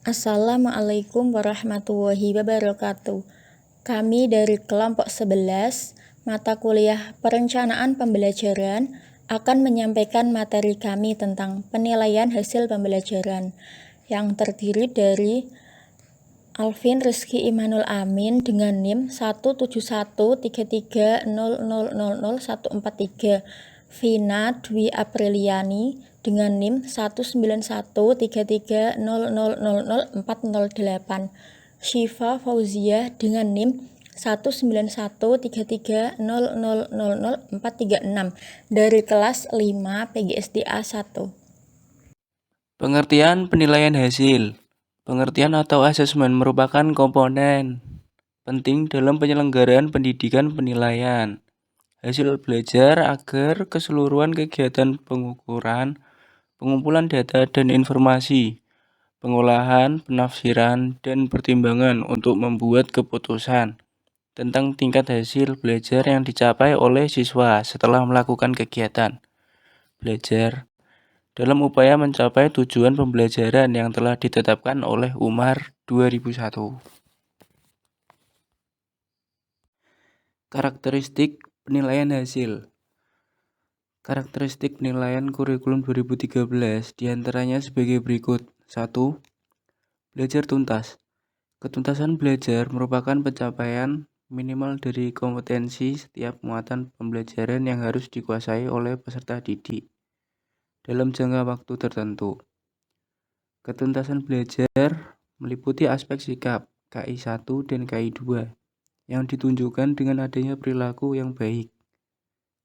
Assalamualaikum warahmatullahi wabarakatuh. Kami dari kelompok 11, mata kuliah Perencanaan Pembelajaran, akan menyampaikan materi kami tentang penilaian hasil pembelajaran yang terdiri dari Alvin Rizky Imanul Amin dengan NIM 1713300000143, Vina Dwi Apriliani dengan NIM 19133000408, Syifa Fauzia dengan NIM 19133000436 dari kelas 5 PGSDA 1. Pengertian penilaian hasil. Pengertian atau asesmen merupakan komponen penting dalam penyelenggaraan pendidikan penilaian hasil belajar agar keseluruhan kegiatan pengukuran, pengumpulan data dan informasi, pengolahan, penafsiran, dan pertimbangan untuk membuat keputusan tentang tingkat hasil belajar yang dicapai oleh siswa setelah melakukan kegiatan belajar dalam upaya mencapai tujuan pembelajaran yang telah ditetapkan oleh Umar 2001. Karakteristik penilaian hasil. Karakteristik penilaian kurikulum 2013 diantaranya sebagai berikut. 1. Belajar tuntas. Ketuntasan belajar merupakan pencapaian minimal dari kompetensi setiap muatan pembelajaran yang harus dikuasai oleh peserta didik dalam jangka waktu tertentu. Ketuntasan belajar meliputi aspek sikap KI 1 dan KI 2 yang ditunjukkan dengan adanya perilaku yang baik.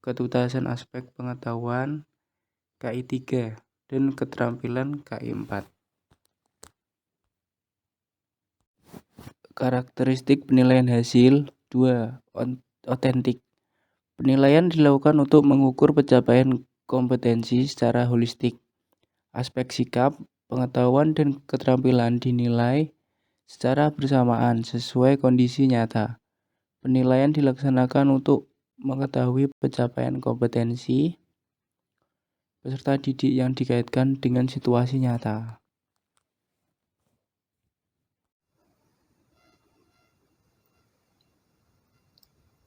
Ketuntasan aspek pengetahuan KI 3 dan keterampilan KI 4. Karakteristik penilaian hasil 2. Otentik. Penilaian dilakukan untuk mengukur pencapaian kompetensi secara holistik. Aspek sikap, pengetahuan, dan keterampilan dinilai secara bersamaan sesuai kondisi nyata. Penilaian dilaksanakan untuk mengetahui pencapaian kompetensi peserta didik yang dikaitkan dengan situasi nyata.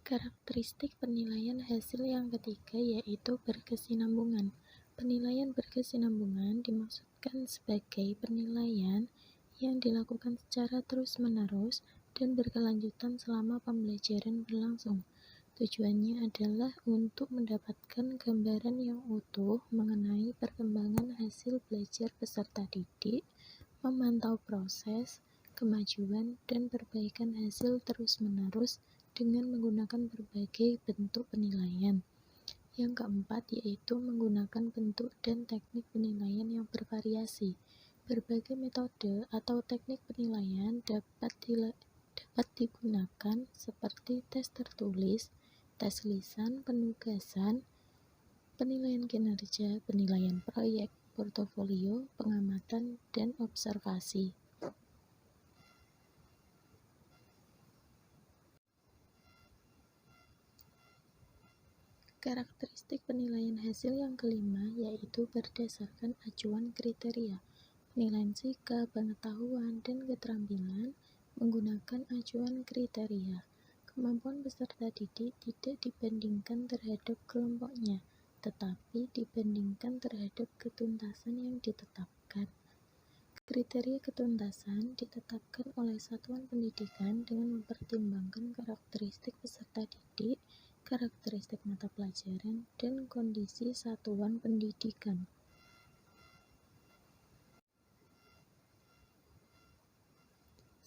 Karakteristik penilaian hasil yang ketiga yaitu berkesinambungan. Penilaian berkesinambungan dimaksudkan sebagai penilaian yang dilakukan secara terus-menerus dan berkelanjutan selama pembelajaran berlangsung. Tujuannya adalah untuk mendapatkan gambaran yang utuh mengenai perkembangan hasil belajar peserta didik, memantau proses, kemajuan, dan perbaikan hasil terus-menerus dengan menggunakan berbagai bentuk penilaian. Yang keempat yaitu menggunakan bentuk dan teknik penilaian yang bervariasi. Berbagai metode atau teknik penilaian dapat digunakan seperti tes tertulis, tes lisan, penugasan, penilaian kinerja, penilaian proyek, portofolio, pengamatan, dan observasi. Karakteristik penilaian hasil yang kelima yaitu berdasarkan acuan kriteria. Penilaian sikap, pengetahuan, dan keterampilan menggunakan acuan kriteria. Kemampuan peserta didik tidak dibandingkan terhadap kelompoknya, tetapi dibandingkan terhadap ketuntasan yang ditetapkan. Kriteria ketuntasan ditetapkan oleh satuan pendidikan dengan mempertimbangkan karakteristik peserta didik, karakteristik mata pelajaran, dan kondisi satuan pendidikan.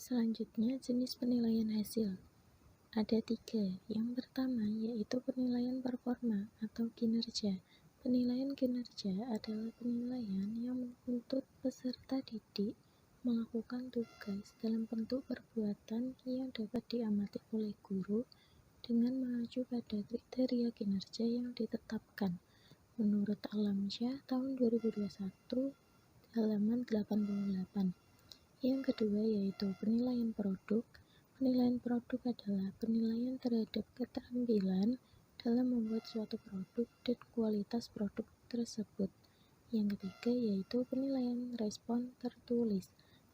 Selanjutnya, jenis penilaian hasil. Ada 3. Yang pertama yaitu penilaian performa atau kinerja. Penilaian kinerja adalah penilaian yang menuntut peserta didik melakukan tugas dalam bentuk perbuatan yang dapat diamati oleh guru dengan mengacu pada kriteria kinerja yang ditetapkan menurut Alamsyah tahun 2021 halaman 88. Yang kedua yaitu penilaian produk. Penilaian produk adalah penilaian terhadap keterampilan dalam membuat suatu produk dan kualitas produk tersebut. Yang ketiga yaitu penilaian respon tertulis.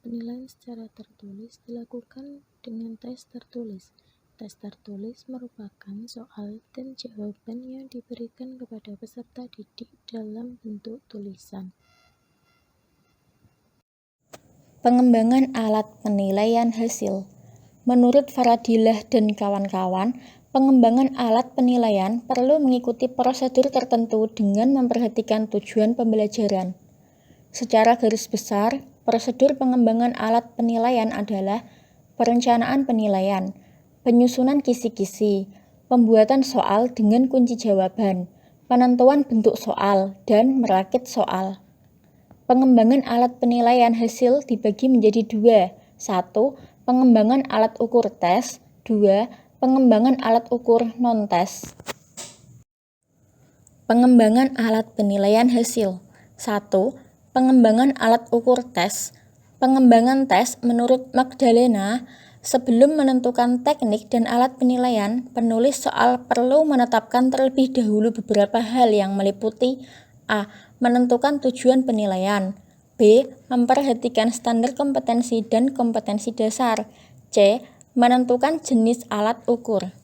Penilaian secara tertulis dilakukan dengan tes tertulis. Tes tertulis merupakan soal dan jawaban yang diberikan kepada peserta didik dalam bentuk tulisan. Pengembangan alat penilaian hasil. Menurut Faradilah dan kawan-kawan, pengembangan alat penilaian perlu mengikuti prosedur tertentu dengan memperhatikan tujuan pembelajaran. Secara garis besar, prosedur pengembangan alat penilaian adalah perencanaan penilaian, penyusunan kisi-kisi, pembuatan soal dengan kunci jawaban, penentuan bentuk soal, dan merakit soal. Pengembangan alat penilaian hasil dibagi menjadi dua. 1. Pengembangan alat ukur tes. 2. Pengembangan alat ukur non-tes. Pengembangan alat penilaian hasil. 1. Pengembangan alat ukur tes. Pengembangan tes menurut Magdalena, sebelum menentukan teknik dan alat penilaian, penulis soal perlu menetapkan terlebih dahulu beberapa hal yang meliputi A. Menentukan tujuan penilaian. B. Memperhatikan standar kompetensi dan kompetensi dasar. C. Menentukan jenis alat ukur.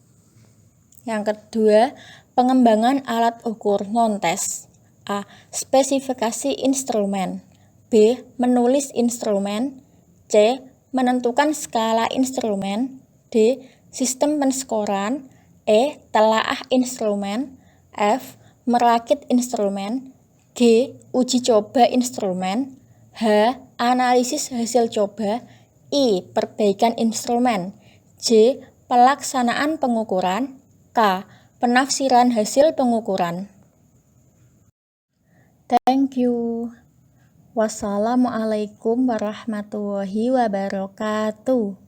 Yang kedua, pengembangan alat ukur non-tes. A. Spesifikasi instrumen. B. Menulis instrumen. C. Menentukan skala instrumen. D. Sistem penskoran. E. Telaah instrumen. F. Merakit instrumen. G. Uji coba instrumen. H. Analisis hasil coba. I. Perbaikan instrumen. J. Pelaksanaan pengukuran. K. Penafsiran hasil pengukuran. Thank you. Wassalamualaikum warahmatullahi wabarakatuh.